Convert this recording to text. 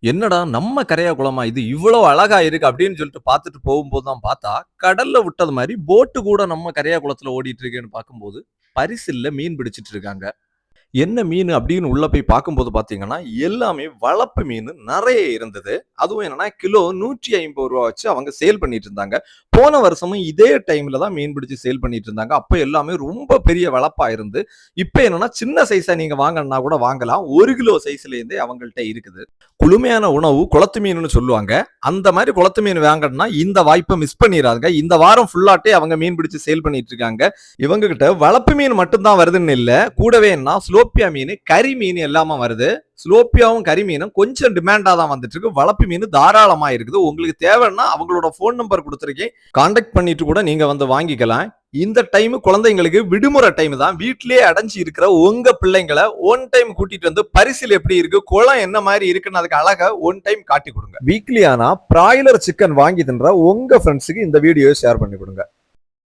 என்னடா நம்ம கரையா குளமா இது இவ்வளவு அழகா இருக்கு அப்படின்னு சொல்லிட்டு பார்த்துட்டு போகும்போது தான் பார்த்தா, கடல்ல விட்டது மாரி போட்டு கூட நம்ம கரையா குளத்துல ஓடிட்டு இருக்கேன்னு பார்க்கும்போது, பரிசல்ல மீன் பிடிச்சிட்டு இருக்காங்க. என்ன மீன் அப்படின்னு உள்ள போய் பார்க்கும்போது பார்த்தீங்கன்னா, எல்லாமே வளர்ப்பு மீன் நெறைய இருந்தது. அதுவும் என்னன்னா, கிலோ ரூ. 150 வச்சு அவங்க சேல் பண்ணிட்டு இருந்தாங்க. போன வருஷமும் இதே டைம்ல தான் மீன் பிடிச்சு சேல் பண்ணிட்டு இருந்தாங்க. அப்ப எல்லாமே ரொம்ப பெரிய வளர்ப்பா இருந்து, இப்ப என்னன்னா சின்ன சைஸா நீங்க வாங்கணும்னா கூட வாங்கலாம். 1 கிலோ சைஸ்ல இருந்தே அவங்கள்ட்ட இருக்குது. குளுமையான உணவு குளத்து மீனுன்னு சொல்லுவாங்க. அந்த மாரி குளத்து மீன் வாங்கணும்னா இந்த வாய்ப்ப மிஸ் பண்ணிறாதீங்க. இந்த வாரம் ஃபுல்லாட்டே அவங்க மீன் பிடிச்சு சேல் பண்ணிட்டு இருக்காங்க. இவங்க கிட்ட வளர்ப்பு மீன் மட்டும் தான் வருதுன்னு இல்ல. கூடவே என்ன ஸ்லோப்பியா மீன், கறி மீன் எல்லாமே வருது. ஸ்லோப்பியாவும் கறி மீனும் கொஞ்சம் டிமாண்டா தான் வந்துட்டு இருக்கு. வளர்ப்பு மீன் தாராளமா இருக்குது. உங்களுக்கு தேவைன்னா அவங்களோட ஃபோன் நம்பர் குடுத்துருக்கேன். கான்டாக்ட் பண்ணிட்டு கூட நீங்க வந்து வாங்கிக்கலாம். இந்த டைம் குழந்தைங்களுக்கு விடுமுறை டைம் தான். வீட்டிலேயே அடைஞ்சு இருக்கிற உங்க பிள்ளைங்கள ஒன் டைம் கூட்டிட்டு வந்து பரிசில் எப்படி இருக்கு, குளம் என்ன மாதிரி இருக்குன்னு அதுக்கு அழகா ஒன் டைம் காட்டி கொடுங்க. வீக்லி ஆனா பிராய்லர் சிக்கன் வாங்கி தின்ற உங்க ஃப்ரெண்ட்ஸுக்கு இந்த வீடியோ ஷேர் பண்ணி கொடுங்க.